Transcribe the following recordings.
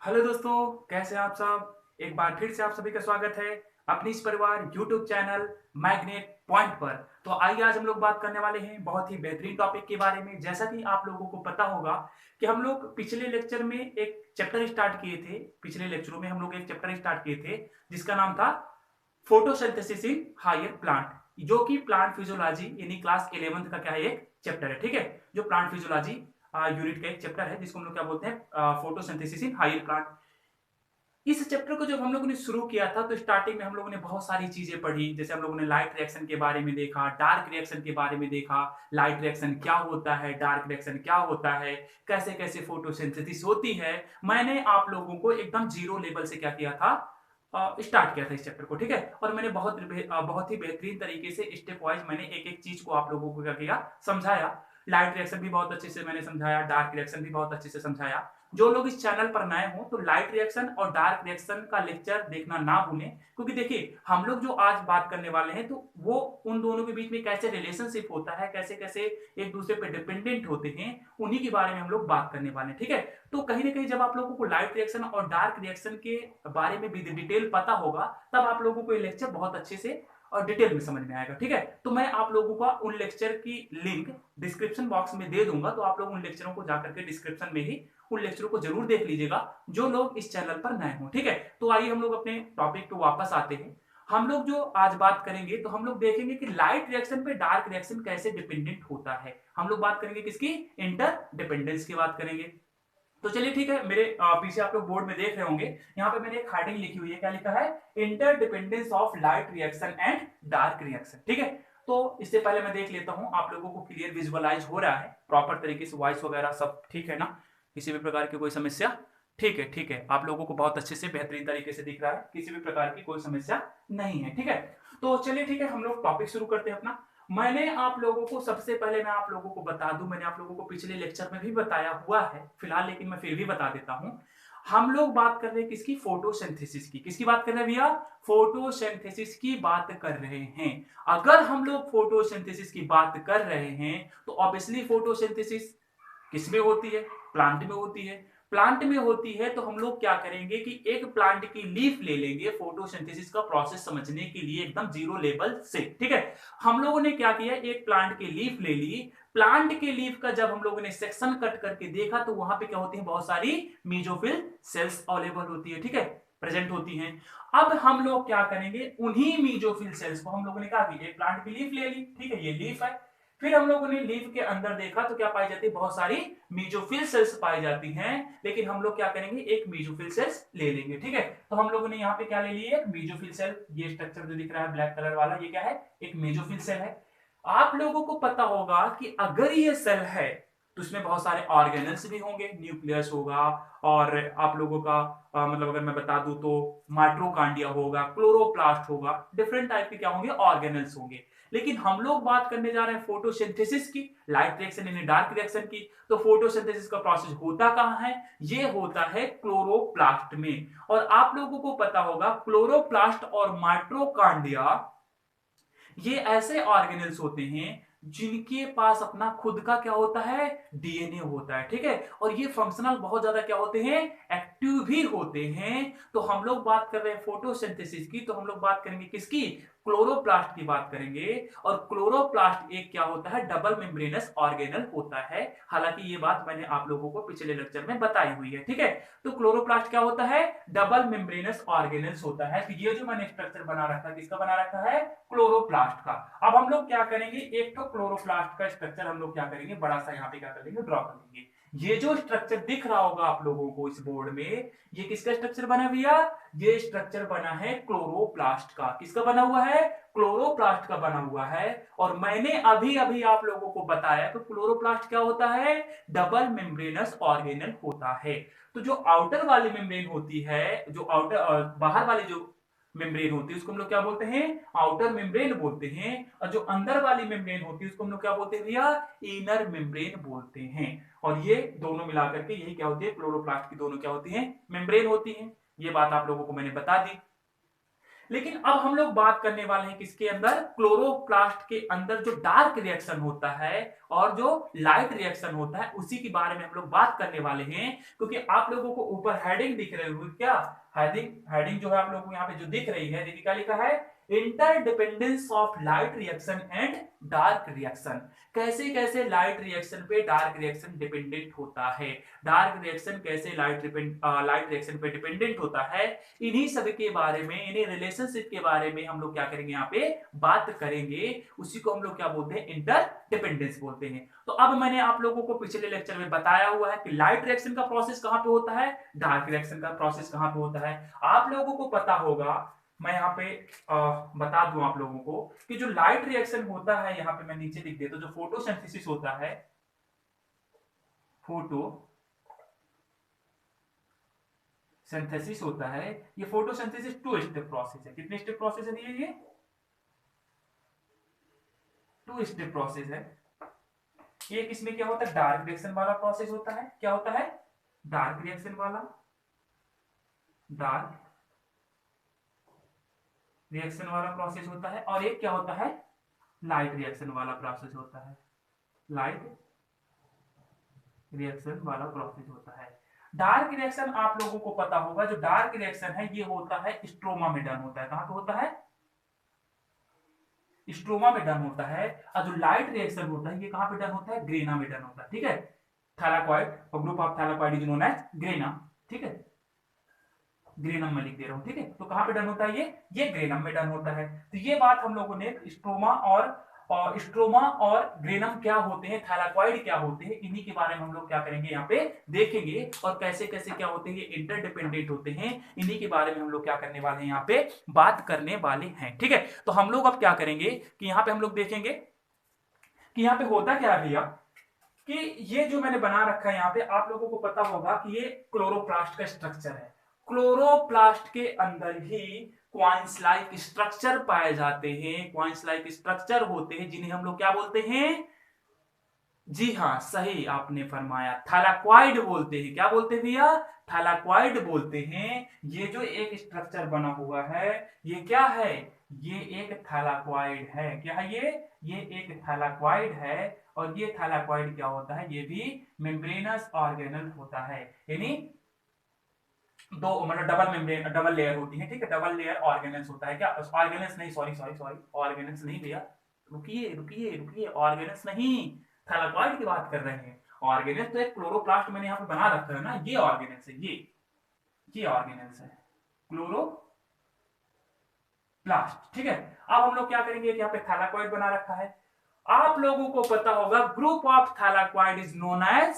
Hello दोस्तों, कैसे हैं आप सब। एक बार फिर से आप सभी का स्वागत है अपनी इस परिवार यूट्यूब चैनल मैग्नेट पॉइंट पर। तो आइए आज हम लोग बात करने वाले हैं बहुत ही बेहतरीन टॉपिक के बारे में। जैसा कि आप लोगों को पता होगा कि हम लोग पिछले लेक्चर में एक चैप्टर स्टार्ट किए थे। पिछले लेक्चरों में हम लोग एक चैप्टर स्टार्ट किए थे जिसका नाम था फोटोसिंथेसिस इन हायर प्लांट, जो कि प्लांट फिजियोलॉजी यानी क्लास 11th का क्या है, एक चैप्टर है। ठीक है, जो प्लांट फिजियोलॉजी यूनिट का एक चैप्टर है जिसको हम लोग क्या बोलते हैं, फोटोसिंथेसिस इन हायर प्लांट। इस चैप्टर को जब हम लोगों ने शुरू किया था तो स्टार्टिंग में हम लोगों ने बहुत सारी चीजें पढ़ी। जैसे हम लोगों ने लाइट रिएक्शन के बारे में देखा, डार्क रिएक्शन के बारे में देखा, लाइट रिएक्शन क्या होता है, डार्क रिएक्शन क्या होता है, कैसे कैसे फोटोसिंथेसिस होती है। मैंने आप लोगों को एकदम जीरो लेवल से क्या किया था, स्टार्ट किया था इस चैप्टर को। ठीक है, और मैंने बहुत ही बेहतरीन तरीके से स्टेप वाइज मैंने एक एक चीज को आप लोगों को क्या किया, समझाया। लाइट रिएक्शन भी बहुत अच्छे से मैंने समझाया, डार्क रिएक्शन भी बहुत अच्छे से समझाया। जो लोग इस चैनल पर नए हो तो लाइट रिएक्शन और डार्क रिएक्शन का लेक्चर देखना ना भूलें, क्योंकि देखिए हम लोग जो आज बात करने वाले हैं तो वो उन दोनों के बीच में कैसे रिलेशनशिप होता है, कैसे कैसे एक दूसरे पर डिपेंडेंट होते हैं, उन्हीं के बारे में हम लोग बात करने वाले हैं। ठीक है, तो कहीं ना कहीं जब आप लोगों को लाइट रिएक्शन और डार्क रिएक्शन के बारे में भी डिटेल पता होगा तब आप लोगों को ये लेक्चर बहुत अच्छे से और डिटेल में समझ में आएगा। ठीक है, तो मैं आप लोगों का उन लेक्चर की लिंक डिस्क्रिप्शन बॉक्स में दे दूंगा, तो आप लोग उन लेक्चरों को जाकर के डिस्क्रिप्शन में ही उन लेक्चरों को जरूर देख लीजिएगा जो लोग इस चैनल पर नए हो। ठीक है, तो आइए हम लोग अपने टॉपिक पे वापस आते हैं। हम लोग जो आज बात करेंगे तो हम लोग देखेंगे कि लाइट रिएक्शन पे डार्क रिएक्शन कैसे डिपेंडेंट होता है। हम लोग बात करेंगे किसकी, इंटर डिपेंडेंस की बात करेंगे। तो चलिए ठीक है, मेरे पीछे आप लोग बोर्ड में देख रहे होंगे, यहाँ पे मैंने एक हेडिंग लिखी हुई है। क्या लिखा है, interdependence of light reaction and dark reaction. ठीक है, तो इससे पहले मैं देख लेता हूं आप लोगों को क्लियर विजुअलाइज हो रहा है प्रॉपर तरीके से, वॉइस वगैरह सब ठीक है ना, किसी भी प्रकार की कोई समस्या। ठीक है, ठीक है, आप लोगों को बहुत अच्छे से बेहतरीन तरीके से दिख रहा है, किसी भी प्रकार की कोई समस्या नहीं है। ठीक है, तो चलिए ठीक है, हम लोग टॉपिक शुरू करते हैं अपना। मैंने आप लोगों को सबसे पहले मैं आप लोगों को बता दूं, मैंने आप लोगों को पिछले लेक्चर में भी बताया हुआ है फिलहाल, लेकिन मैं फिर भी बता देता हूं। हम लोग बात कर रहे हैं किसकी, फोटोसिंथेसिस की। किसकी बात कर रहे हैं भैया, फोटोसिंथेसिस की बात कर रहे हैं। अगर हम लोग फोटोसिंथेसिस की बात कर रहे हैं तो ऑब्वियसली फोटोसिंथेसिस किसमें होती है, प्लांट में होती है। प्लांट में होती है तो हम लोग क्या करेंगे कि एक प्लांट की लीफ ले लेंगे फोटोसिंथेसिस का प्रोसेस समझने के लिए एकदम जीरो लेवल से। ठीक है, हम लोगों ने क्या किया, एक प्लांट की लीफ ले ली। प्लांट के लीफ का जब हम लोगों ने सेक्शन कट करके देखा तो वहां पे क्या होती है, बहुत सारी मीजोफिल सेल्स अवेलेबल होती है। ठीक है, प्रेजेंट होती हैं। अब हम लोग क्या करेंगे, उन्हीं मीजोफिल सेल्स को हम लोगों ने कहा कि एक प्लांट की लीफ ले ली, ठीक है, ये लीफ है। फिर हम लोगों ने लीफ के अंदर देखा तो क्या पाई जाती है, बहुत सारी मीजोफिल सेल्स पाई जाती हैं। लेकिन हम लोग क्या करेंगे, एक मीजोफिल सेल्स ले लेंगे। ठीक है, तो हम लोगों ने यहाँ पे क्या ले लिया, एक मीजोफिल सेल। ये स्ट्रक्चर जो दिख रहा है ब्लैक कलर वाला, ये क्या है, एक मीजोफिल सेल है। आप लोगों को पता होगा कि अगर ये सेल है तो इसमें बहुत सारे ऑर्गेनल्स भी होंगे, न्यूक्लियस होगा, और आप लोगों का मतलब अगर मैं बता दूं तो माइट्रोकांडिया होगा, क्लोरोप्लास्ट होगा, डिफरेंट टाइप के क्या होंगे, ऑर्गेनल्स होंगे। लेकिन हम लोग बात करने जा रहे हैं फोटोसिंथेसिस की, लाइट रिएक्शन यानी डार्क रिएक्शन की। तो फोटोसिंथेसिस का प्रोसेस होता कहां है, ये होता है क्लोरोप्लास्ट में। और आप लोगों को पता होगा क्लोरोप्लास्ट और माइट्रोकांडिया ये ऐसे ऑर्गेनल्स होते हैं जिनके पास अपना खुद का क्या होता है, डीएनए होता है। ठीक है, और ये फंक्शनल बहुत ज्यादा क्या होते हैं, एक्टिव भी होते हैं। तो हम लोग बात कर रहे हैं फोटोसिंथेसिस की, तो हम लोग बात करेंगे किसकी, क्लोरोप्लास्ट की बात करेंगे। और क्लोरोप्लास्ट एक क्या होता है, डबल मेम्ब्रेनस ऑर्गेनल होता है। हालांकि ये बात मैंने आप लोगों को पिछले लेक्चर में बताई हुई है। ठीक है, तो क्लोरोप्लास्ट क्या होता है, डबल मेम्ब्रेनस ऑर्गेनल्स होता है। तो ये जो मैंने स्ट्रक्चर बना रखा है, किसका बना रखा है, क्लोरोप्लास्ट का। अब हम लोग क्या करेंगे, एक तो क्लोरोप्लास्ट का स्ट्रक्चर हम लोग क्या करेंगे, बड़ा सा यहाँ पे क्या कर लेंगे, ड्रॉ कर लेंगे। ये जो स्ट्रक्चर दिख रहा होगा आप लोगों को इस बोर्ड में, ये किसका स्ट्रक्चर बना भैया, ये स्ट्रक्चर बना है क्लोरोप्लास्ट का। किसका बना हुआ है, क्लोरोप्लास्ट का बना हुआ है। और मैंने अभी अभी आप लोगों को बताया कि क्लोरोप्लास्ट क्या होता है, डबल मेम्ब्रेनस ऑर्गेनल होता है। तो जो आउटर वाली मेम्ब्रेन होती है, जो आउटर बाहर वाली जो मेम्ब्रेन होती है उसको हम लोग क्या बोलते हैं, आउटर मेम्ब्रेन बोलते हैं। और जो अंदर वाली मेम्ब्रेन होती है उसको हम लोग क्या बोलते हैं भैया, इनर मेम्ब्रेन बोलते हैं। और ये दोनों मिलाकर के यही क्या होती है, क्लोरोप्लास्ट की दोनों क्या होती है, मेम्ब्रेन होती है। ये बात आप लोगों को मैंने बता दी। लेकिन अब हम लोग बात करने वाले हैं किसके अंदर, क्लोरोप्लास्ट के अंदर जो डार्क रिएक्शन होता है और जो लाइट रिएक्शन होता है उसी के बारे में हम लोग बात करने वाले हैं। क्योंकि आप लोगों को ऊपर हेडिंग दिख रही होगी क्या, हेडिंग जो है आप लोगों को यहाँ पे जो दिख रही है, देखिए क्या लिखा है, interdependence of light reaction and dark reaction. कैसे कैसे लाइट रिएक्शन पे डार्क रिएक्शन डिपेंडेंट होता है, डार्क रिएक्शन कैसे लाइट रिएक्शन पे डिपेंडेंट होता है, इन्हीं सब के बारे में, इन्हीं रिलेशनशिप के बारे में हम लोग क्या करेंगे, यहाँ पे बात करेंगे। उसी को हम लोग क्या बोलते हैं, इंटरडिपेंडेंस बोलते हैं। तो अब मैंने आप लोगों को पिछले लेक्चर में बताया हुआ है कि लाइट रिएक्शन का प्रोसेस कहां पे होता है, डार्क रिएक्शन का प्रोसेस कहां पे होता है। आप लोगों को पता होगा, मैं यहाँ पे बता दूं आप लोगों को कि जो लाइट रिएक्शन होता है, यहाँ पे मैं नीचे लिख देता हूं, जो फोटोसिंथेसिस होता है, फोटो सिंथेसिस होता है, ये फोटोसिंथेसिस 2 स्टेप प्रोसेस है। कितने स्टेप प्रोसेस है ये 2 स्टेप प्रोसेस है। एक इसमें क्या होता है, डार्क रिएक्शन वाला प्रोसेस होता है। क्या होता है, डार्क रिएक्शन वाला, डार्क रिएक्शन वाला प्रोसेस होता है। और एक क्या होता है, लाइट रिएक्शन वाला प्रोसेस होता है, लाइट रिएक्शन वाला प्रोसेस होता है। डार्क रिएक्शन आप लोगों को पता होगा, जो डार्क रिएक्शन है ये होता है स्ट्रोमा में डन होता है। कहां पे होता है, स्ट्रोमा में डन होता है। और जो लाइट रिएक्शन होता है ये कहां पे डन होता है, ग्रेना में डन होता है। ठीक है, थैलाकॉइड और group of thylakoid is known as grana. ठीक है, ग्रेनम में लिख दे रहा हूं। ठीक है, तो कहां पे डन होता है, ये ग्रेनम में डन होता है। तो ये बात हम लोगों ने स्ट्रोमा और ग्रेनम क्या होते हैं, थैलाकॉइड क्या होते हैं, इन्हीं के बारे में हम लोग क्या करेंगे, यहाँ पे देखेंगे। और कैसे कैसे क्या होते हैं, ये इंटरडिपेंडेंट होते हैं, इन्हीं के बारे में हम लोग क्या करने वाले हैं, यहाँ पे बात करने वाले हैं। ठीक है, तो हम लोग अब क्या करेंगे कि यहाँ पे हम लोग देखेंगे कि यहाँ पे होता क्या है भैया, कि ये जो मैंने बना रखा है यहाँ पे, आप लोगों को पता होगा कि ये क्लोरोप्लास्ट का स्ट्रक्चर है। क्लोरोप्लास्ट के अंदर ही क्वाइंस लाइक स्ट्रक्चर पाए जाते हैं, क्वाइंस लाइक स्ट्रक्चर होते हैं, जिन्हें हम लोग क्या बोलते हैं, जी हाँ सही आपने फरमाया, थैलाक्वाइड बोलते हैं। क्या बोलते हैं भैया, थैलाक्वाइड बोलते हैं। ये जो एक स्ट्रक्चर बना हुआ है, ये क्या है, ये एक थैलाक्वाइड है। क्या है ये एक थैलाक्वाइड है। और ये थैलाक्वाइड क्या होता है, ये भी मेम्ब्रेनस ऑर्गेनल होता है, यानी दो मतलब डबल मेम्ब्रेन, डबल लेयर होती है। ठीक है, डबल लेयर ऑर्गेनल्स होता है। क्या ऑर्गेनल्स नहीं, सॉरी सॉरी सॉरी, ऑर्गेनल्स नहीं भैया, रुकिए रुकिए रुकिए, ऑर्गेनल्स नहीं, थैलाकॉइड की बात कर रहे हैं। ऑर्गेनल्स तो एक क्लोरोप्लास्ट मैंने यहाँ पे बना रखा है ना, ये ऑर्गेनल्स है, ये ऑर्गेनल्स है, क्लोरोप्लास्ट। ठीक है, अब हम लोग क्या करेंगे, यहाँ पे थैलाकॉइड बना रखा है। आप लोगों को पता होगा group of thylakoid is known as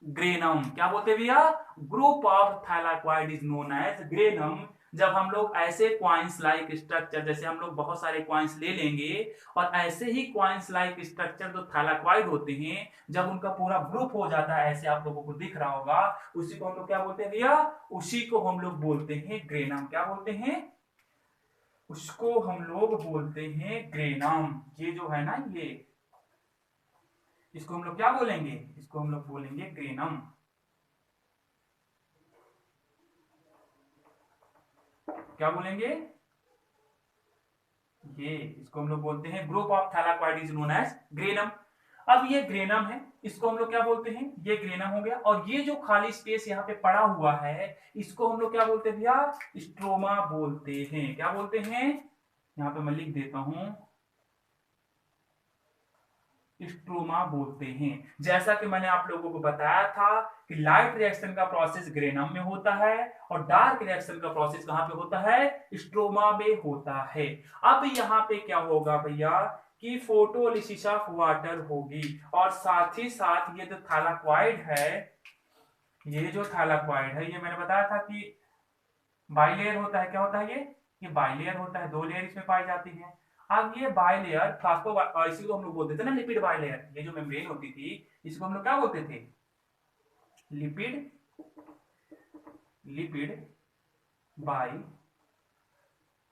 granum. क्या बोलते हैं भैया, group of thylakoid is known as granum. जब हम लोग ऐसे क्वाइंस लाइक स्ट्रक्चर, जैसे हम लोग बहुत सारे क्वाइंस ले लेंगे और ऐसे ही क्वाइंस लाइक स्ट्रक्चर जो थैलाकॉइड होते हैं, जब उनका पूरा ग्रुप हो जाता है, ऐसे आप लोगों को दिख रहा होगा, उसी को हम लोग क्या बोलते हैं भैया, उसी को हम लोग बोलते हैं ग्रेनम। क्या बोलते हैं, उसको हम लोग बोलते हैं ग्रेनम। ये जो है ना, ये इसको हम लोग क्या बोलेंगे, इसको हम लोग बोलेंगे ग्रेनम। क्या बोलेंगे, ये इसको हम लोग बोलते हैं group of thylakoid is known as granum. अब ये ग्रेनम है, इसको हम लोग क्या बोलते हैं, ये ग्रेनम हो गया। और ये जो खाली स्पेस यहाँ पे पड़ा हुआ है, इसको हम लोग क्या बोलते हैं भैया, स्ट्रोमा बोलते हैं। क्या बोलते हैं, यहाँ पे मैं लिख देता हूं, स्ट्रोमा बोलते हैं। जैसा कि मैंने आप लोगों को बताया था कि लाइट रिएक्शन का प्रोसेस ग्रेनम में होता है और डार्क रिएक्शन का प्रोसेस कहां पे होता है, स्ट्रोमा में होता है। अब यहाँ पे क्या होगा भैया, कि फोटोलिसिस ऑफ वाटर होगी, और साथ ही साथ ये जो थैलाकॉइड है, ये जो थैलाकॉइड है, ये मैंने बताया था कि बाइलेयर होता है। क्या होता है ये बाइलेयर होता है, दो लेयर इसमें पाई जाती है। अब ये बाइलेयर फास्फो, इसी को हम लोग बोलते थे ना लिपिड बाइलेयर। ये जो मेम्ब्रेन होती थी, इसको हम लोग क्या बोलते थे, लिपिड, लिपिड बाई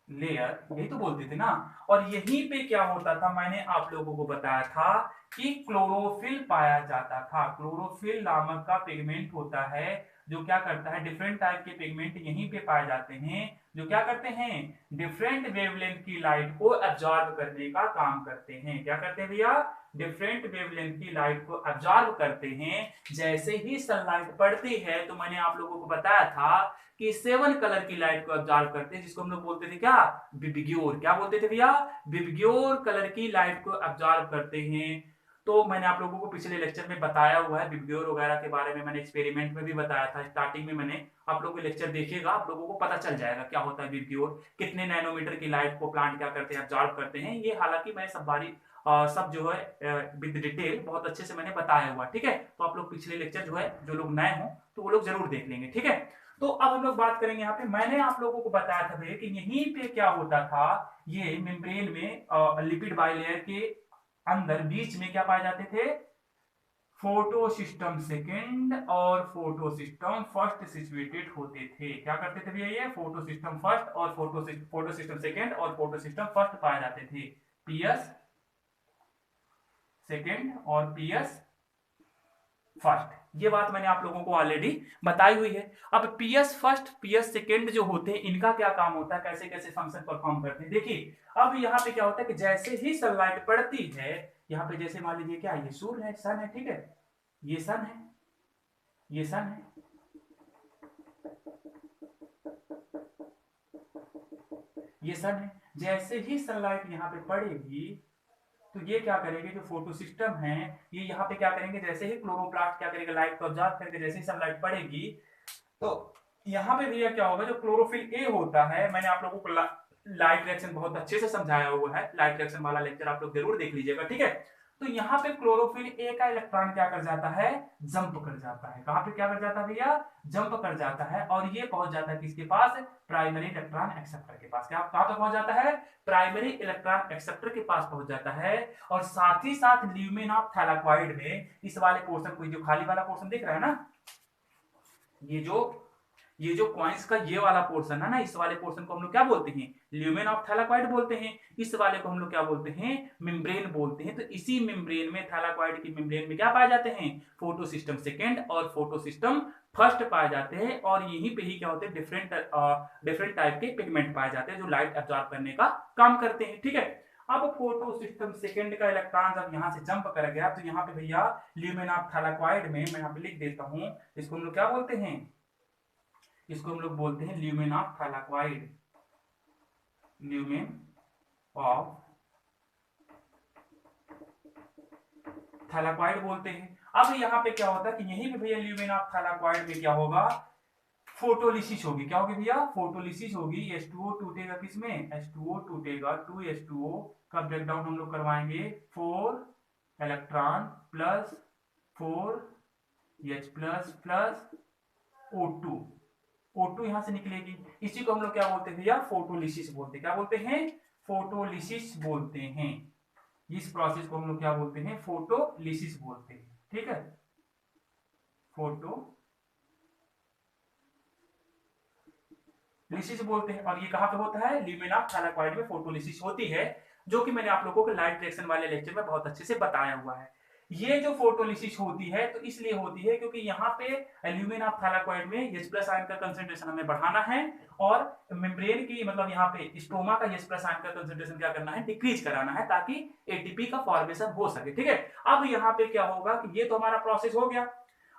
लेयर, यही तो बोलते थे ना। और यहीं पे क्या होता था, मैंने आप लोगों को बताया था कि क्लोरोफिल पाया जाता था। क्लोरोफिल नामक का पिगमेंट होता है जो क्या करता है, डिफरेंट टाइप के पिगमेंट यहीं पे पाए जाते हैं जो क्या करते हैं, डिफरेंट वेवलेंथ की लाइट को एब्जॉर्ब करने का काम करते हैं। क्या करते हैं भैया, डिफरेंट वेवलेंथ की लाइट को एब्जॉर्ब करते हैं। जैसे ही सनलाइट पड़ती है तो मैंने आप लोगों को बताया था कि 7 कलर की लाइट को एब्जॉर्ब करते हैं, जिसको हम लोग बोलते थे क्या, विबग्योर। क्या बोलते थे भैया, विबग्योर कलर की लाइट को एब्जॉर्ब करते हैं। तो मैंने आप लोगों को पिछले लेक्चर में बताया हुआ है विबग्योर वगैरह के बारे में, मैंने एक्सपेरिमेंट में भी बताया था। स्टार्टिंग में मैंने आप लोगों को लेक्चर देखिएगा, आप लोगों को पता चल जाएगा क्या होता है विबग्योर, कितने नैनोमीटर की लाइट को प्लांट क्या करते हैं, एब्जॉर्ब करते हैं। ये हालांकि मैं सब बारी सब जो है विद डिटेल बहुत अच्छे से मैंने बताया हुआ, ठीक है। तो आप लोग पिछले लेक्चर जो है, जो लोग नए हो तो वो लोग जरूर देख लेंगे, ठीक है। तो अब हम लोग बात करेंगे यहाँ पे, मैंने आप लोगों को बताया था भैया कि यहीं पे क्या होता था, ये मेम्ब्रेन में लिपिड बाइलेयर के अंदर बीच में क्या पाए जाते थे, फोटो सिस्टम सेकेंड और फोटो सिस्टम फर्स्ट सिचुएटेड होते थे। क्या करते थे भैया, ये फोटो सिस्टम फर्स्ट और फोटो सिस्टम सेकेंड और फोटो सिस्टम फर्स्ट पाए जाते थे। पीएस सेकेंड और पीएस फर्स्ट, ये बात मैंने आप लोगों को ऑलरेडी बताई हुई है। अब पीएस फर्स्ट पीएस सेकेंड जो होते हैं, इनका क्या काम होता है, कैसे कैसे फंक्शन परफॉर्म करते हैं, देखिए। अब यहाँ पे क्या होता है कि जैसे ही सनलाइट पड़ती है, यहाँ पे जैसे मान लीजिए क्या, ये सूर्य है, सन है, ठीक है, ये सन है, ये सन है, ये सन है। जैसे ही सनलाइट यहाँ पे पड़ेगी तो ये क्या करेंगे, जो फोटो सिस्टम है ये यहाँ पे क्या करेंगे, जैसे ही क्लोरोप्लास्ट क्या करेगा, लाइट को ऑब्जर्व करके जैसे ही सनलाइट पड़ेगी तो यहाँ पे भैया क्या होगा, जो क्लोरोफिल ए होता है, मैंने आप लोगों को लाइट रिएक्शन बहुत अच्छे से समझाया हुआ है, लाइट रिएक्शन वाला लेक्चर आप लोग जरूर देख लीजिएगा, ठीक है। तो यहाँ पे क्लोरोफिल ए का इलेक्ट्रॉन क्या कर जाता है, जंप कर जाता है। कहां पे क्या कर जाता है भैया, जंप कर जाता है, और ये पहुंच जाता है किसके पास, प्राइमरी इलेक्ट्रॉन एक्सेप्टर के पास। क्या कहां पे पहुंच जाता है, प्राइमरी इलेक्ट्रॉन एक्सेप्टर के पास पहुंच जाता है। और साथ ही साथ ल्यूमेन ऑफ थैलाक्वाइड में इस वाले पोर्शन को, जो खाली वाला पोर्शन दिख रहा है ना, ये जो कॉइन्स का ये वाला पोर्शन है ना, इस वाले पोर्शन को हम लोग क्या बोलते हैं, ल्यूमेन ऑफ थैलाक्वाइड बोलते हैं। इस वाले को हम लोग क्या बोलते हैं, मेम्ब्रेन बोलते हैं। तो इसी मेम्ब्रेन में, थैलाक्वाइड की मेम्ब्रेन में क्या पाए जाते हैं, फोटो सिस्टम सेकेंड और फोटो सिस्टम फर्स्ट पाए जाते हैं। और यहीं पे ही क्या होते हैं, डिफरेंट टाइप के पिगमेंट पाए जाते हैं जो लाइट एब्जॉर्ब करने का काम करते हैं, ठीक है। अब फोटो सिस्टम सेकेंड का इलेक्ट्रॉन जब यहाँ से जंप कर गया तो यहाँ पे भैया ल्यूमेन ऑफ थैलाक्वाइड में, मैं यहाँ पे लिख देता हूँ, इसको हम लोग क्या बोलते हैं, इसको हम लोग बोलते हैं lumen of thylakoid, lumen of thylakoid बोलते हैं। अब यहाँ पे क्या होता है कि यहीं पे भैया ल्यूमेन ऑफ थैलाक्वाइड में क्या होगा, फोटोलिसिस होगी। क्या होगी भैया, फोटोलिसिस होगी। H2O टूटेगा किसमें, H2O टूटेगा, 2H2O का ब्रेकडाउन हम लोग करवाएंगे, 4 electron plus 4H plus plus O2, O2 यहां से निकलेगी। इसी को हम लोग क्या बोलते हैं भैया, फोटोलिसिस बोलते हैं। क्या बोलते हैं, फोटोलिसिस बोलते हैं। इस प्रोसेस को हम लोग क्या बोलते हैं, फोटोलिसिस बोलते हैं, ठीक है। फोटोलिसिस बोलते हैं। और ये कहां पे होता है, ल्यूमेन ऑफ थैलाक्वाइड में फोटोलिसिस होती है, जो कि मैंने आप लोगों को लाइट रिएक्शन वाले लेक्चर में बहुत अच्छे से बताया हुआ है। ये जो फोटोलिसिस होती है तो इसलिए होती है क्योंकि यहाँ पे ल्यूमेन ऑफ थैलाक्वाइड में H प्लस आयन का कंसंट्रेशन हमें बढ़ाना है, और मेम्ब्रेन की मतलब यहाँ पे स्टोमा का H प्लस आयन का कंसंट्रेशन क्या करना है, डिक्रीज कराना है, ताकि एटीपी का फॉर्मेशन हो सके, ठीक है। अब यहाँ पे क्या होगा कि ये तो हमारा प्रोसेस हो गया।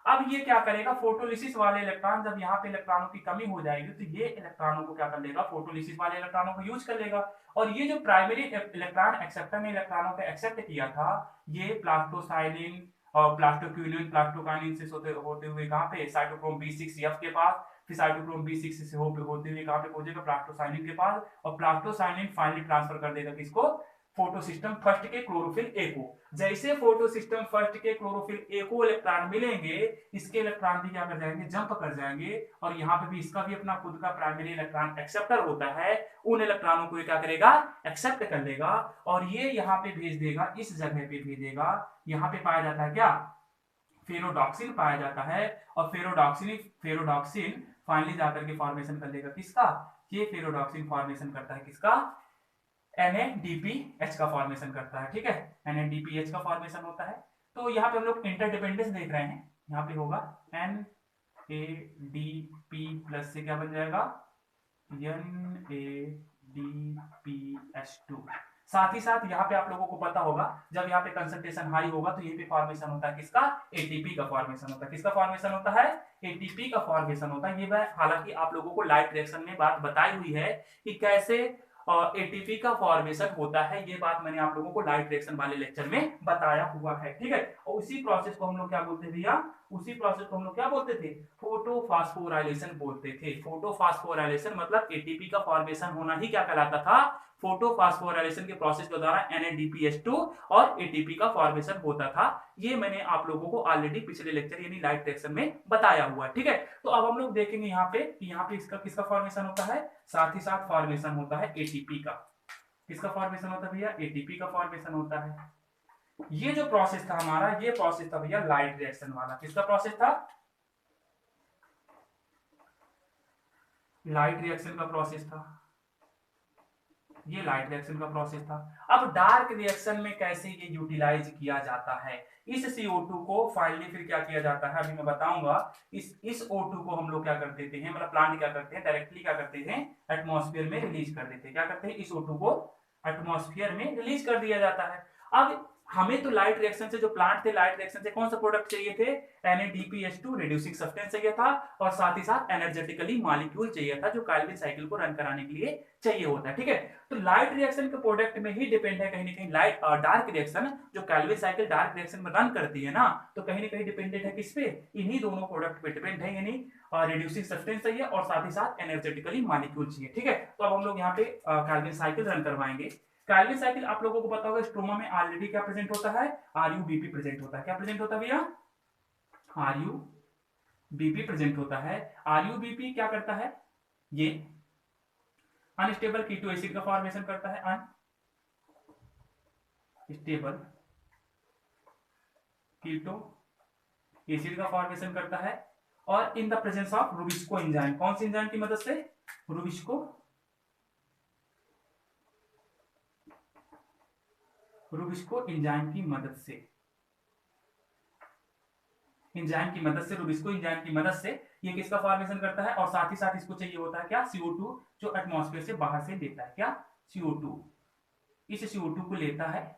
अब ये क्या करेगा, फोटोलिसिस वाले इलेक्ट्रॉन, जब यहाँ पे इलेक्ट्रॉनों की कमी हो जाएगी तो ये इलेक्ट्रॉनों को क्या कर लेगा, फोटोलिसिस वाले इलेक्ट्रॉनों को यूज कर लेगा। और ये जो प्राइमरी इलेक्ट्रॉन एक्सेप्टर ने इलेक्ट्रॉनों को एक्सेप्ट किया था, ये प्लास्टोसाइलिन और प्लास्टोक्यूनिन प्लास्टोकाइनिन से होते हुए कहाँ पे, साइटोक्रोम B6F के पास, फिर साइटोक्रोम B6 से होते हुए कहाँ पे पहुंचेगा, प्लास्टोसाइनिन के पास, और प्लास्टोसाइनिन फाइनली ट्रांसफर कर देगा किसको, फोटो सिस्टम फर्स्ट के क्लोरोफिल ए को। जैसे फोटो सिस्टम फर्स्ट के क्लोरोफिल ए को इलेक्ट्रॉन मिलेंगे, इसके इलेक्ट्रॉन भी क्या कर जाएंगे, जंप कर जाएंगे। और यहाँ पे भी इसका भी अपना खुद का प्राइमरी इलेक्ट्रॉन एक्सेप्टर होता है, उन इलेक्ट्रॉनों को ये क्या करेगा, एक्सेप्ट कर लेगा, और ये यहाँ पे भेज देगा, इस जगह पे भेजेगा। यहाँ पे पाया जाता है क्या, फेरोडॉक्सिन पाया जाता है। और फेरोडॉक्सिन फाइनली जाकर के फॉर्मेशन कर लेगा किसका, ये फेरोडॉक्सिन फॉर्मेशन करता है किसका, NADPH का फॉर्मेशन करता है, ठीक है, NADPH का फॉर्मेशन होता है। तो यहाँ पे हम लोग इंटरडिपेंडेंस देख रहे हैं, यहाँ पे होगा NADP प्लस से क्या बन जाएगा NADPH2। साथ ही साथ यहाँ पे आप लोगों को पता होगा जब यहाँ पे कंसंट्रेशन हाई होगा तो ये पे फॉर्मेशन होता है किसका, एटीपी का फॉर्मेशन होता है। किसका फॉर्मेशन होता है, एटीपी का फॉर्मेशन होता है। ये मैं हालांकि आप लोगों को लाइव रिएक्शन में बात बताई हुई है कि कैसे एटीपी का फॉर्मेशन होता है, ये बात मैंने आप लोगों को लाइव रिएक्शन वाले लेक्चर में बताया हुआ है, ठीक है। और उसी प्रोसेस को हम लोग क्या बोलते हैं भैया, उसी प्रोसेस को हम लोग क्या बोलते थे, फोटोफॉस्फोराइलेशन बोलते थे। फोटोफॉस्फोराइलेशन मतलब एटीपी का फॉर्मेशन होना ही क्या कहलाता था, फोटोफॉस्फोराइलेशन के प्रोसेस के द्वारा NADPH2 और एटीपी का फॉर्मेशन होता था। ये मैंने आप लोगों को ऑलरेडी पिछले लेक्चर यानी लाइव रिएक्शन में बताया हुआ है, ठीक है। तो अब हम लोग देखेंगे यहाँ पे कि यहाँ पे इसका किसका फॉर्मेशन होता है, साथ ही साथ फॉर्मेशन होता है एटीपी का। किसका फॉर्मेशन होता है भैया, एटीपी का फॉर्मेशन होता है। ये जो प्रोसेस था हमारा, ये प्रोसेस था भैया लाइट रिएक्शन वाला। किसका प्रोसेस था, लाइट रिएक्शन का प्रोसेस था, ये लाइट रिएक्शन का प्रोसेस था। अब डार्क रिएक्शन में कैसे ये यूटिलाइज किया जाता है, इस CO2 को फाइनली फिर क्या किया जाता है अभी मैं बताऊंगा। इस O2 को हम लोग क्या कर देते हैं, मतलब प्लांट क्या करते हैं, डायरेक्टली क्या करते हैं, एटमॉस्फेयर में रिलीज कर देते हैं। क्या करते हैं, इस O2 को एटमॉस्फेयर में रिलीज कर दिया जाता है। अब हमें तो लाइट रिएक्शन से, जो प्लांट थे लाइट रिएक्शन से कौन सा प्रोडक्ट चाहिए थे, NADPH2 रिड्यूसिंग सब्सटेंस चाहिए था, और साथ ही साथ एनर्जेटिकली मॉलिक्यूल चाहिए था जो कैल्विन साइकिल को रन कराने के लिए चाहिए होता है, ठीक है। तो लाइट रिएक्शन के प्रोडक्ट में ही डिपेंड है कहीं ना कहीं लाइट और डार्क रिएक्शन, जो कैल्विन साइकिल डार्क रिएक्शन में रन करती है ना, तो कहीं ना कहीं डिपेंडेंट है किस पे, इन्हीं दोनों प्रोडक्ट पे डिपेंड है, यानी रिड्यूसिंग सब्सटेंस चाहिए और साथ ही साथ एनर्जेटिकली मॉलिक्यूल चाहिए, ठीक है। तो अब हम लोग यहाँ पे कैल्विन साइकिल रन करवाएंगे। कैल्विन साइकिल आप लोगों को पता होगा स्ट्रोमा में ऑलरेडी क्या प्रेजेंट होता है, RuBp प्रेजेंट होता है। क्या प्रेजेंट होता है भैया, RuBp प्रेजेंट होता है। RuBp क्या करता है, ये अनस्टेबल कीटो एसिड का फॉर्मेशन करता है, अनस्टेबल कीटो एसिड का फॉर्मेशन करता है, और in the presence of Rubisco enzyme, कौन सी एंजाइम की मदद से, रुबिस्को एंजाइम की मदद से, एंजाइम की मदद से, रुबिस्को एंजाइम की मदद से ये किसका फॉर्मेशन करता है, और साथ ही साथ इसको चाहिए होता है क्या, CO2 जो एटमॉस्फेयर से बाहर से लेता है, क्या CO2, इस CO2 को लेता है।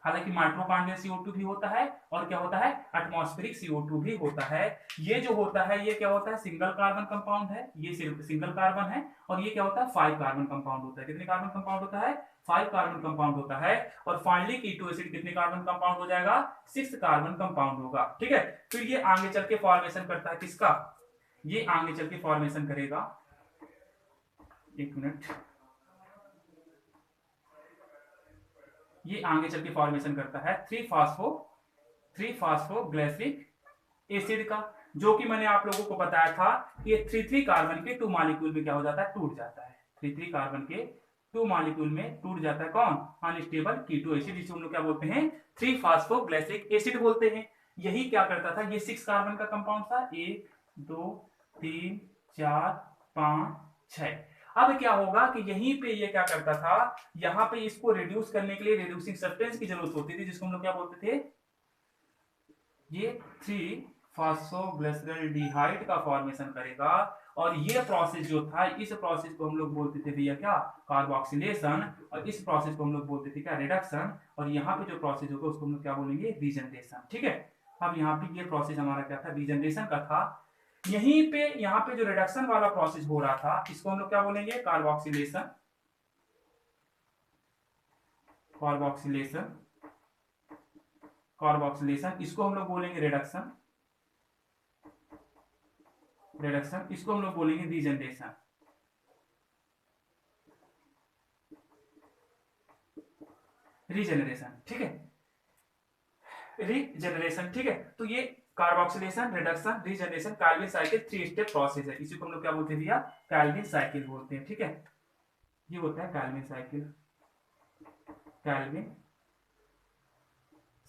हालांकि माइक्रोकार्डियल CO2 भी होता है और क्या होता है, एटमॉस्फेरिक CO2 भी होता है। ये जो होता है ये क्या होता है, सिंगल कार्बन कंपाउंड है, ये सिर्फ सिंगल कार्बन है, और ये क्या होता है, 5 कार्बन कंपाउंड होता है। कितने कार्बन कंपाउंड होता है, 5 कार्बन कंपाउंड होता है। और फाइनली कीटो एसिड कितने कार्बन कंपाउंड हो जाएगा, 6 कार्बन कंपाउंड होगा, ठीक है। फिर ये आगे चल के फॉर्मेशन करता है किसका, ये आगे चल के फॉर्मेशन करेगा, एक मिनट, ये आगे चल के फॉर्मेशन करता है 3 फास्फोग्लिसरिक एसिड का, जो कि मैंने आप लोगों को बताया था ये 3 कार्बन के 2 मॉलिक्यूल में क्या हो जाता है, टूट जाता है। 3 कार्बन के 2 मॉलिक्यूल में टूट जाता है कौन, अनस्टेबल कीटो एसिड, जिसे हम लोग क्या बोलते हैं, 3 फास्फोग्लिसरिक एसिड बोलते हैं। यही क्या करता था, ये 6 कार्बन का कंपाउंड था, 1 2 3 4 5 6। अब क्या होगा कि यहीं पे ये क्या करता था, यहां पे इसको रिड्यूस करने के लिए रिड्यूसिंग सब्सटेंस की जरूरत होती थी, जिसको हम लोग क्या बोलते थे, ये 3 फास्फोग्लिसरॉल्डिहाइड का फॉर्मेशन करेगा। और ये प्रोसेस जो था, इस प्रोसेस को हम लोग बोलते थे भैया क्या, कार्बोक्सिलेशन, और इस प्रोसेस को हम लोग बोलते थे क्या, रिडक्शन। और यहाँ पे जो प्रोसेस होगा उसको हम लोग क्या बोलेंगे, रीजनरेशन, ठीक है। अब यहाँ पे ये प्रोसेस हमारा क्या था, रीजनरेशन का था। यहीं पे यहाँ पे जो रिडक्शन वाला प्रोसेस हो रहा था, इसको हम लोग क्या बोलेंगे, कार्बोक्सिलेशन, कार्बोक्सिलेशन, कार्बोक्सिलेशन, इसको हम लोग बोलेंगे रिडक्शन, रिडक्शन, इसको हम लोग बोलेंगे रीजनरेशन, रीजनरेशन, ठीक है, रीजनरेशन, ठीक है। तो ये carboxylation, reduction, regeneration, Calvin cycle 3 step process है। इसी को हम लोग क्या बोलते हैं भैया, कैल्विन साइकिल बोलते हैं, ठीक है। ये होता है कैल्विन साइकिल, कैल्विन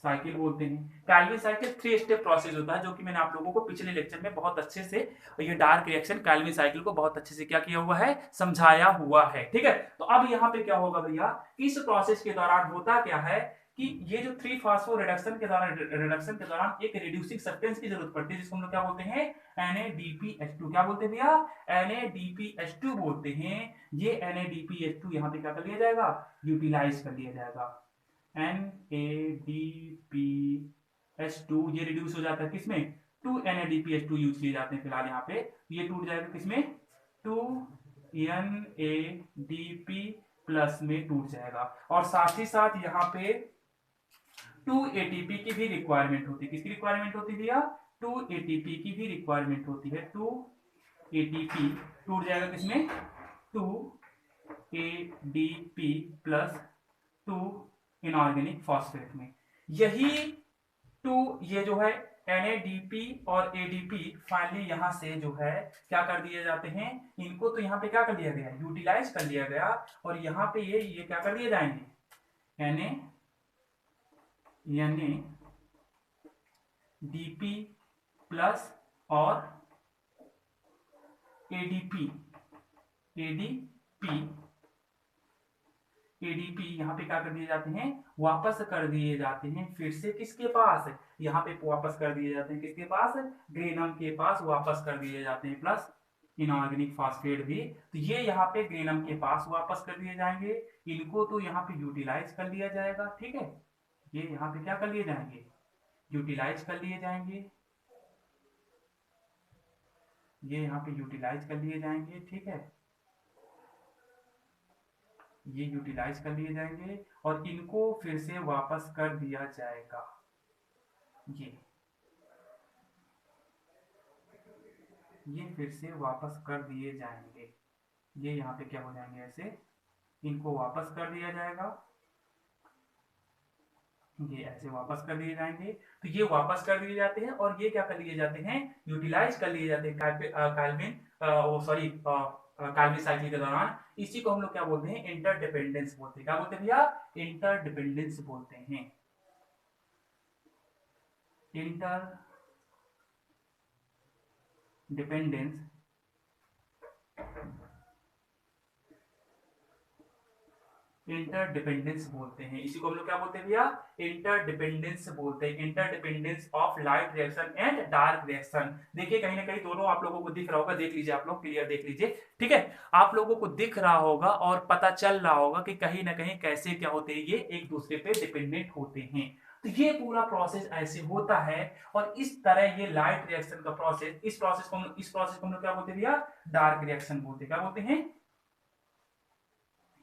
साइकिल बोलते हैं। कैल्विन साइकिल 3 स्टेप प्रोसेस होता है, जो कि मैंने आप लोगों को पिछले लेक्चर में बहुत अच्छे से ये डार्क रिएक्शन कैल्विन साइकिल को बहुत अच्छे से क्या किया हुआ है, समझाया हुआ है। ठीक है, तो अब यहाँ पे क्या होगा भैया, इस प्रोसेस के दौरान होता क्या है कि ये जो 3 फास्फो रिडक्शन के दौरान एक रिड्यूसिंग सब्सटेंस की जरूरत पड़ती है, जिसको हम लोग क्या बोलते हैं, NADPH2। क्या बोलते हैं भैया, NADPH2 बोलते हैं। ये NADPH2 यहाँ पे क्या कर लिया जाएगा, यूटिलाइज कर लिया जाएगा। NADPH2 ये रिड्यूस हो जाता है किसमें, 2 NADPH2 यूज किए जाते हैं फिलहाल यहाँ पे। ये टूट जाएगा किसमें, 2NADP प्लस में टूट जाएगा। और साथ ही साथ यहाँ पे 2 ATP की भी रिक्वायरमेंट होती है। किसकी रिक्वायरमेंट होती है भैया, 2 ATP की भी रिक्वायरमेंट होती है। 2 ATP टूट जाएगा किसमें, 2 ADP प्लस 2 इनऑर्गेनिक फॉस्फेट में। यही 2 ये जो है NADP और ADP फाइनली यहां से जो है क्या कर दिए जाते हैं, इनको तो यहाँ पे क्या कर लिया गया, यूटिलाइज कर लिया गया। और यहाँ पे ये क्या कर दिए जाएंगे, NADP प्लस और ADP यहाँ पे क्या कर दिए जाते हैं, वापस कर दिए जाते हैं फिर से किसके पास, यहाँ पे वापस कर दिए जाते हैं किसके पास, ग्रेनम के पास वापस कर दिए जाते हैं, प्लस इनऑर्गेनिक फॉस्फेट भी। तो ये यहाँ पे ग्रेनम के पास वापस कर दिए जाएंगे, इनको तो यहाँ पे यूटिलाइज कर लिया जाएगा। ठीक है, ये यहाँ पे क्या कर लिए जाएंगे, यूटिलाइज कर लिए जाएंगे, ये यहाँ पे यूटिलाइज कर लिए जाएंगे। ठीक है, ये यूटिलाइज कर लिए जाएंगे और इनको फिर से वापस कर दिया जाएगा। ये फिर से वापस कर दिए जाएंगे। ये यहाँ पे क्या हो जाएंगे, ऐसे इनको वापस कर दिया जाएगा, ये ऐसे वापस कर दिए जाएंगे। तो ये वापस कर दिए जाते हैं और ये क्या कर लिए जाते हैं, यूटिलाइज कर लिए जाते हैं कैल्विन साइकिल के दौरान। इसी को हम लोग क्या बोलते हैं, इंटरडिपेंडेंस बोलते हैं। क्या बोलते हैं भैया, इंटरडिपेंडेंस बोलते हैं। इंटरडिपेंडेंस बोलते हैं। इसी को हम लोग क्या बोलते हैं भैया, इंटरडिपेंडेंस बोलते हैं। Interdependence of light reaction and dark reaction. देखिए कहीं ना कहीं दोनों आप लोगों को दिख रहा होगा, देख लीजिए आप लोग, क्लियर देख लीजिए। ठीक है, आप लोगों को दिख रहा होगा और पता चल रहा होगा कि कहीं ना कहीं कैसे क्या होते हैं, ये एक दूसरे पे डिपेंडेंट होते हैं। तो ये पूरा प्रोसेस ऐसे होता है और इस तरह ये लाइट रिएक्शन का प्रोसेस, इस प्रोसेस को हम लोग क्या बोलते हैं भैया, डार्क रिएक्शन बोलते हैं। क्या बोलते हैं,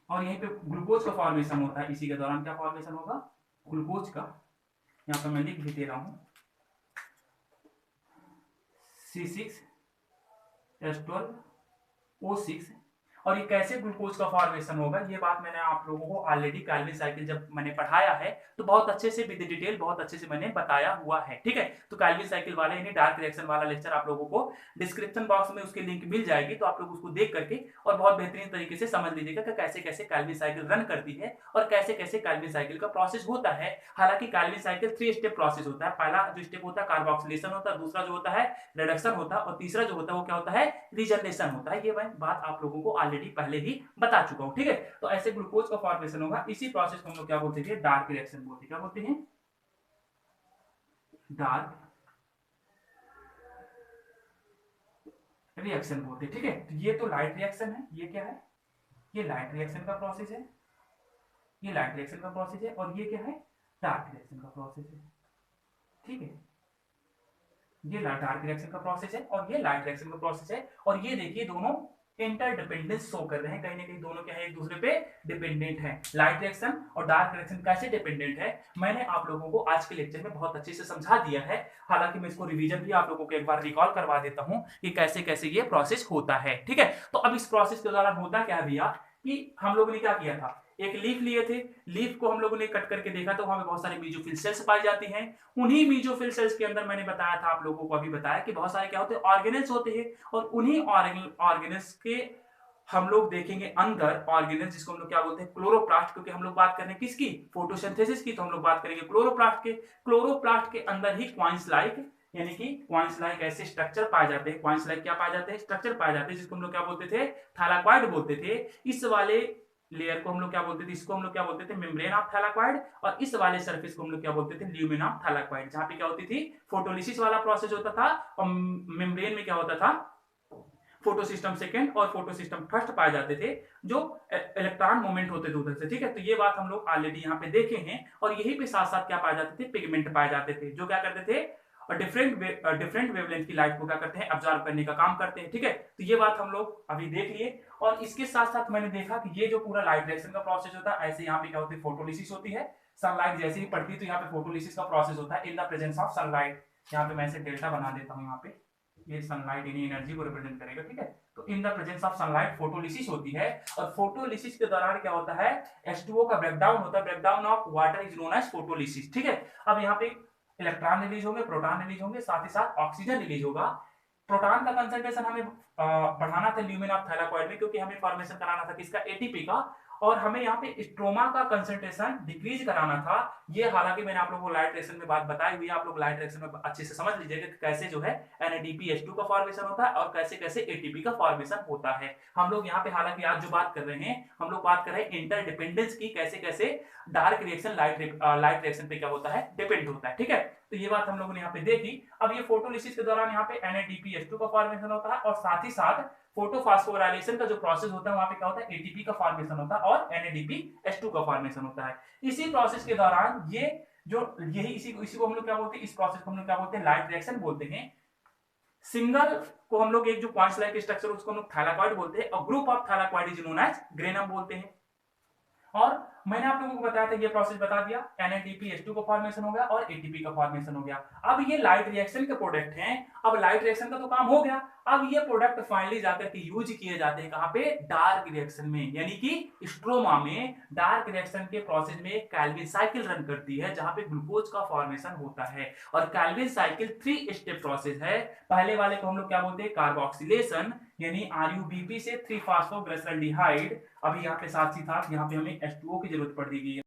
और यहीं पे ग्लूकोज का फॉर्मेशन होता है। इसी के दौरान क्या फॉर्मेशन होगा, ग्लूकोज का। यहां पर मैं लिख भी दे रहा हूं, C6H12O6। और ये कैसे ग्लूकोज का फॉर्मेशन होगा, ये बात मैंने आप लोगों को ऑलरेडी कैल्विन साइकिल जब मैंने पढ़ाया है तो बहुत अच्छे से विद डिटेल बहुत अच्छे से मैंने बताया हुआ है। ठीक है, तो कैल्विन साइकिल वाला यानी डार्क रिएक्शन वाला लेक्चर आप लोगों को डिस्क्रिप्शन बॉक्स में उसकी लिंक मिल जाएगी, तो आप लोग उसको देख करके और बहुत बेहतरीन तरीके से समझ लीजिएगा कि कैसे कैसे कैल्विन साइकिल रन करती है और कैसे कैसे कैल्विन साइकिल का प्रोसेस होता है। हालांकि कैल्विन साइकिल 3 स्टेप प्रोसेस होता है। पहला जो स्टेप होता है कार्बोक्सिलेशन होता है, दूसरा जो होता है रिडक्शन होता है और तीसरा जो होता है वो क्या होता है, रीजनरेशन होता है। ये मैं बात आप लोगों को ऑलरेडी पहले ही बता चुका हूं। ठीक है, तो ऐसे ग्लूकोज का फॉर्मेशन होगा। इसी प्रोसेस को हम लोग क्या बोलते हैं, डार्क रिएक्शन बोलते हैं। क्या बोलते हैं, डार्क रिएक्शन बोलते हैं। ठीक है, तो ये तो लाइट रिएक्शन है, ये क्या है, ये लाइट रिएक्शन का प्रोसेस है, ये लाइट रिएक्शन का प्रोसेस है और ये क्या है, डार्क रिएक्शन का प्रोसेस है। ठीक है, ये डार्क रिएक्शन का प्रोसेस है और ये लाइट रिएक्शन का प्रोसेस है। और ये देखिए दोनों इंटरडिपेंडेंस शो कर रहे हैं, कहीं ना कहीं दोनों क्या है, एक दूसरे पे डिपेंडेंट है। लाइट रिएक्शन और डार्क रिएक्शन कैसे डिपेंडेंट है, मैंने आप लोगों को आज के लेक्चर में बहुत अच्छे से समझा दिया है। हालांकि मैं इसको रिवीजन भी आप लोगों को एक बार रिकॉल करवा देता हूं कि कैसे कैसे ये प्रोसेस होता है। ठीक है, तो अब इस प्रोसेस के दौरान होता क्या है भैया, कि हम लोगों ने क्या किया था, एक लीफ लिए थे, लीफ को हम लोगों ने कट करके देखा तो वहां पे बहुत सारे मीजोफिल सेल्स पाई जाती हैं। उन्हीं मीजोफिल सेल्स के अंदर मैंने बताया था आप लोगों को, अभी बताया कि बहुत सारे क्या होते हैं, ऑर्गेनेल्स होते हैं। और उन्हीं ऑर्गेनेल्स के हम लोग देखेंगे अंदर ऑर्गेनेल, जिसको हम लोग क्या बोलते हैं क्लोरोप्लास्ट, क्योंकि हम लोग बात कर रहे हैं किसकी, फोटोसिंथेसिस की, तो हम लोग बात करेंगे क्लोरोप्लास्ट के। क्लोरोप्लास्ट के अंदर ही क्वाइंस लाइक, यानी कि क्वाइंस लाइक ऐसे स्ट्रक्चर पाए जाते हैं, क्वाइंस लाइक क्या पाए जाते हैं, स्ट्रक्चर पाए जाते हैं, जिसको हम लोग क्या बोलते थे, थैलाक्वाइड बोलते थे। इस वाले लेयर को हम लोग क्या बोलते थे, इसको हम लोग क्या बोलते थे, मेम्ब्रेन ऑफ थैलाक्वाइड, और इस वाले सरफेस को हम लोग क्या बोलते थे, ल्यूमेन ऑफ थैलाक्वाइड, जहां पे क्या होती थी, फोटोलिसिस वाला प्रोसेस होता था, और मेम्ब्रेन में क्या होता था, फोटोसिस्टम सेकंड और फोटोसिस्टम फर्स्ट पाए जाते थे, जो इलेक्ट्रॉन मूवमेंट होते थे उधर से, ठीक है। तो ये बात हम लोग ऑलरेडी यहाँ पे देखे हैं, और यही पे साथ साथ क्या पाए जाते थे, पिगमेंट पाए जाते थे, जो क्या करते थे, और डिफरेंट वेवलेंथ की लाइट को क्या करते हैं, अब्जॉर्ब करने का काम करते हैं, ठीक है। तो ये बात हम लोग अभी देख लिए, और इसके साथ साथ मैंने देखा कि ये जो पूरा लाइट रिएक्शन का प्रोसेस होता है, ऐसे यहाँ पे क्या होती है, फोटोलिसिस होती है, सनलाइट जैसे ही पड़ती है तो यहाँ पे फोटोलिसिस का प्रोसेस होता है in the presence of sunlight. यहाँ पे मैं इसे डेल्टा बना देता हूँ, यहाँ पे ये सनलाइट यानी एनर्जी को रिप्रेजेंट करेगा, ठीक है। तो in the presence of sunlight photolysis होती है, और फोटोलिसिस के दौरान क्या होता है, H2O का ब्रेकडाउन होता है, breakdown of water is known as photolysis, ठीक है। अब यहाँ पे इलेक्ट्रॉन रिलीज होंगे, प्रोटॉन रिलीज होंगे, साथ ही साथ ऑक्सीजन रिलीज होगा। प्रोटॉन का कंसंट्रेशन हमें बढ़ाना था ल्यूमेन ऑफ थैलाक्वाइड में, क्योंकि हमें फॉर्मेशन कराना था किसका, एटीपी का, और हमें यहाँ पे स्ट्रोमा का कंसंट्रेशन डिक्रीज कराना था। ये हालांकि मैंने आप लोगों को लाइट रिएक्शन में बात बताई हुई है, आप लोग लाइट रिएक्शन में अच्छे से समझ लीजिएगा कि कैसे जो है NADPH2 का फॉर्मेशन होता है और कैसे कैसे एटीपी का फॉर्मेशन होता है। हम लोग यहाँ पे हालांकि आज जो बात कर रहे हैं, हम लोग बात कर रहे हैं इंटरडिपेंडेंस की, कैसे कैसे डार्क रिएक्शन लाइट रिएक्शन पे क्या होता है, डिपेंड होता है, ठीक है। तो ये बात हम लोगों ने यहाँ पे देखी। अब ये फोटोलिसिस के दौरान यहाँ पे NADPH2 का फॉर्मेशन होता है, और साथ ही साथ फोटोफॉस्फोराइलेशन का जो प्रोसेस होता है, वहां पे क्या होता है, एटीपी का फॉर्मेशन होता है और NADPH2 का फॉर्मेशन होता है। इसी प्रोसेस के दौरान ये जो यही इसी को हम लोग क्या बोलते हैं, इस प्रोसेस को हम लोग क्या बोलते हैं, लाइट रिएक्शन बोलते हैं। सिंगल को हम लोग एक जो क्वांट्स लाइक स्ट्रक्चर उसको हम लोग थैलाक्वाइड बोलते हैं, और group of thylakoid is known as granum बोलते हैं। और मैंने आप लोगों को बताया था, ये प्रोसेस बता दिया, NADPH2 का फॉर्मेशन हो गया और एटीपी का फॉर्मेशन हो गया। अब ये लाइट रिएक्शन के प्रोडक्ट हैं, अब लाइट रिएक्शन का तो काम हो गया, अब ये प्रोडक्ट फाइनली जाकर के यूज किए जाते हैं कहां पे, डार्क रिएक्शन में, यानी कि स्ट्रोमा में। डार्क रिएक्शन के प्रोसेस में एक कैल्विन साइकिल रन करती है, जहां पे ग्लूकोज का फॉर्मेशन होता है, और कैल्विन साइकिल 3 स्टेप प्रोसेस है। पहले वाले को हम लोग क्या बोलते हैं, कार्बोक्सिलेशन, यानी RUBP से 3 फास्फोग्लिसरॉल्डिहाइड। अभी यहाँ पे साथ ही साथ यहाँ पे हमें H2O की जरूरत पड़ गई है,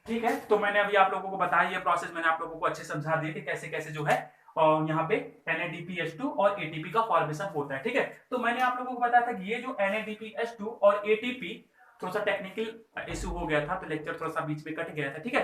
ठीक है। तो मैंने अभी आप लोगों को बताया, ये प्रोसेस मैंने आप लोगों को अच्छे समझा दिया कि कैसे कैसे जो है और यहाँ पे NADPH2 और एटीपी का फॉर्मेशन होता है, ठीक है। तो मैंने आप लोगों को बताया था कि ये जो NADPH2 और एटीपी, थोड़ा सा टेक्निकल इशू हो गया था तो लेक्चर थोड़ा सा बीच में कट गया था, ठीक है।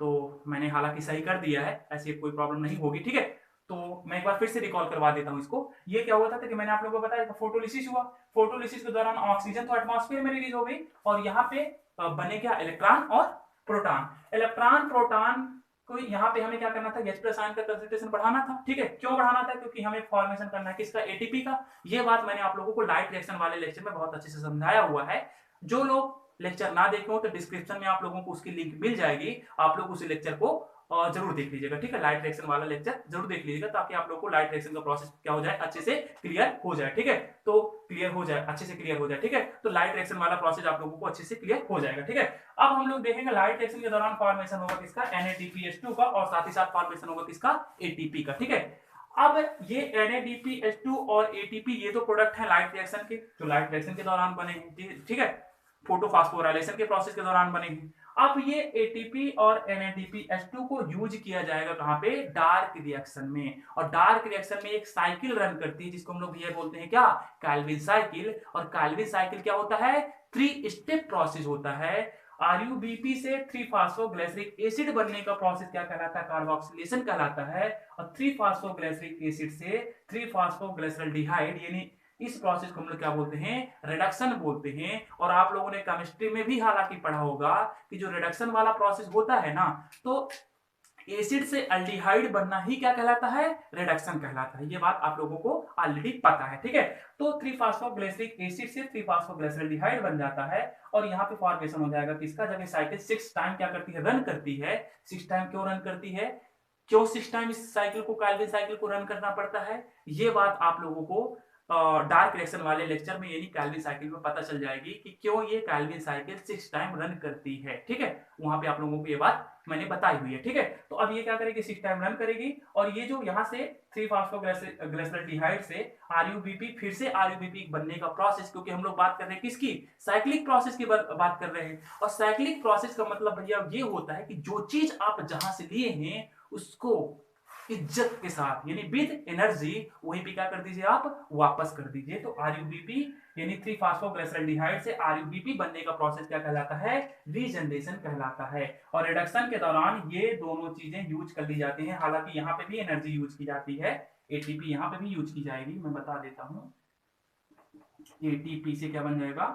तो मैंने हालांकि सही कर दिया है, ऐसी कोई प्रॉब्लम नहीं होगी, ठीक है। तो मैं एक बार फिर से रिकॉल करवा देता हूँ इसको। ये क्या हुआ था कि मैंने आप लोगों को बताया फोटोलिसिस हुआ, फोटोलिसिस के दौरान ऑक्सीजन तो एटमॉस्फेयर में रिलीज हो गई, और यहाँ पे बने क्या, इलेक्ट्रॉन और प्रोटॉन। इलेक्ट्रॉन प्रोटॉन को यहाँ पे हमें क्या करना था, H+ आयन का कंसंट्रेशन बढ़ाना था, ठीक है। क्यों बढ़ाना था, क्योंकि हमें फॉर्मेशन करना है किसका, एटीपी का। ये बात मैंने आप लोगों को लाइट रिएक्शन वाले लेक्चर में बहुत अच्छे से समझाया हुआ है। जो लोग लेक्चर ना देखे हो तो डिस्क्रिप्शन में आप लोगों को उसकी लिंक मिल जाएगी, आप लोग उस लेक्चर को जरूर देख लीजिएगा, ठीक है। लाइट रिएक्शन वाला लेक्चर जरूर देख लीजिएगा, ताकि आप लोग को लाइट रिएक्शन का प्रोसेस क्या हो जाए, अच्छे से क्लियर हो जाए, ठीक है। तो क्लियर हो जाए, अच्छे से क्लियर हो जाए, ठीक है। तो लाइट रिएक्शन वाला प्रोसेस आप लोगों को अच्छे से क्लियर हो जाएगा, ठीक है। अब हम लोग देखेंगे लाइट रिएक्शन के दौरान फॉर्मेशन होगा किसका, NADPH2 का, और साथ ही साथ फॉर्मेशन होगा किसका, एटीपी का, ठीक है। अब ये NADPH2 और एटीपी ये तो प्रोडक्ट है लाइट रिएक्शन के, जो लाइट रिएक्शन के दौरान बनेंगे, ठीक है, फोटोफॉस्फोराइलेशन के प्रोसेस के दौरान बनेंगे। अब ये एटीपी और NADPH2 को यूज किया जाएगा कहां पे, डार्क रिएक्शन में, और डार्क रिएक्शन में एक साइकिल रन करती है, जिसको हम लोग ये बोलते हैं क्या, कैल्विन साइकिल। और कैल्विन साइकिल क्या होता है, 3 स्टेप प्रोसेस होता है। RUBP से 3 फास्फोग्लिसरिक एसिड बनने का प्रोसेस क्या कहलाता है, कार्बोक्सिलेशन कहलाता है, और 3 फास्फोग्लिसरिक एसिड से 3 फास्फोग्लिसरॉल्डिहाइड, यानी इस प्रोसेस को हम लोग क्या बोलते हैं, रिडक्शन बोलते हैं। और आप लोगों ने केमिस्ट्री में भी हालांकि पढ़ा होगा कि जो रिडक्शन वाला प्रोसेस होता है ना, तो एसिड से अल्डिहाइड बनना ही क्या कहलाता है, रिडक्शन कहलाता है। ये बात आप लोगों को ऑलरेडी पता है, ठीक है। तो 3 फास्फोग्लिसरिक एसिड से 3 फास्फोग्लिसरॉल्डिहाइड बन जाता है, और यहाँ पे फॉर्मेशन हो जाएगा किसका, जब ये साइकिल 6 टाइम क्या करती है, रन करती है। 6 टाइम क्यों रन करती है, क्यों 6 टाइम इस साइकिल को, कैल्विन साइकिल को रन करना पड़ता है, ये बात आप लोगों को डार्क रिएक्शन वाले लेक्चर में यानी कैल्विन साइकिल में पता चल जाएगी कि क्यों ये कैल्विन साइकिल 6 टाइम रन करती है, ठीक है। वहां पे आप लोगों को ये बात मैंने बताई हुई है, ठीक है। तो अब ये क्या करेगी, 6 टाइम रन करेगी और ये जो यहाँ से 3 फॉस्फोग्लिसरॉल्डिहाइड से आरयूबीपी फिर से आरयूबीपी बनने का प्रोसेस, क्योंकि हम लोग बात कर रहे हैं किसकी, साइक्लिक प्रोसेस की बात कर रहे हैं। और साइक्लिक प्रोसेस का मतलब भैया ये होता है कि जो चीज आप जहां से लिए हैं उसको इज्जत के साथ यानी विद एनर्जी वहीं पे क्या कर दीजिए, आप वापस कर दीजिए। तो आरयूबीपी यानी 3 फॉस्फोग्लिसरॉल्डिहाइड से आरयूबीपी बनने का प्रोसेस क्या कहलाता है, रीजनरेशन कहलाता है। और रिडक्शन के दौरान ये दोनों चीजें यूज कर ली जाती हैं, हालांकि यहाँ पे भी एनर्जी यूज की जाती है, एटीपी यहाँ पे भी यूज की जाएगी, मैं बता देता हूँ। एटीपी से क्या बन जाएगा,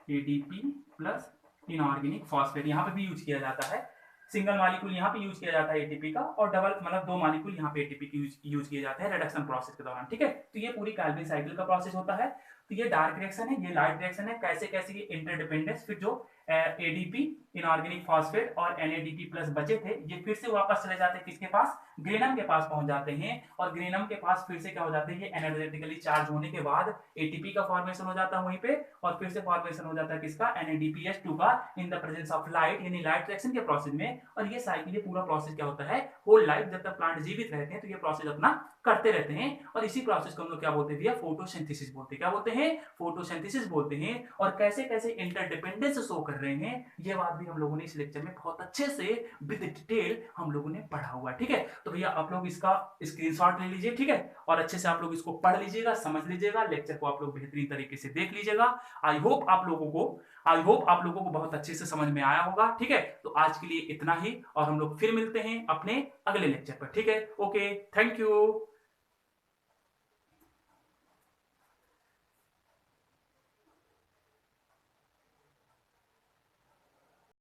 एडीपी प्लस इनऑर्गेनिक फॉस्फेट यहाँ पे भी यूज किया जाता है। सिंगल मॉलिक्यूल यहाँ पे यूज किया जाता है एटीपी का, और डबल मतलब 2 मॉलिक्यूल यहाँ पे एटीपी की यूज किए जाते हैं रिडक्शन प्रोसेस के दौरान, ठीक है। तो ये पूरी कैल्विन साइकिल का प्रोसेस होता है। तो ये डार्क रिएक्शन है, ये लाइट रिएक्शन है, कैसे कैसे ये इंटरडिपेंडेंस, फिर जो एडीपी इनऑर्गेनिक फॉस्फेट और एनएडीपी प्लस बचे थे ये फिर से वापस चले जाते हैं किसके पास, ग्रेनम के पास पहुंच जाते हैं। और ग्रेनम के पास फिर से क्या हो जाते हैं, ये एनर्जेटिकली चार्ज होने के बाद एटीपी का फॉर्मेशन हो जाता है वहीं पे, और फिर से फॉर्मेशन हो जाता है किसका, NADPH2 का, in the presence of light यानी लाइट रिएक्शन के प्रोसेस में। और ये साइकिल, ये पूरा प्रोसेस क्या होता है, होल लाइफ जब तक प्लांट जीवित रहते हैं तो ये प्रोसेस अपना करते रहते हैं। और इसी प्रोसेस को हम लोग क्या बोलते हैं भैया, फोटोसिंथेसिस बोलते हैं। क्या बोलते हैं, फोटोसिंथेसिस बोलते हैं। और कैसे कैसे इंटरडिपेंडेंस शो कर रहे हैं ये बात भी हम लोगों ने इस लेक्चर में बहुत अच्छे से विद डिटेल हम लोगों ने पढ़ा हुआ है, ठीक है। तो भैया आप लोग इसका स्क्रीनशॉट ले लीजिए, ठीक है, और अच्छे से आप लोग इसको पढ़ लीजिएगा, समझ लीजिएगा, लेक्चर को आप लोग बेहतरीन तरीके से देख लीजिएगा। आई होप आप लोगों को बहुत अच्छे से समझ में आया होगा, ठीक है। तो आज के लिए इतना ही, और हम लोग फिर मिलते हैं अपने अगले लेक्चर पर, ठीक है। Okay, thank you.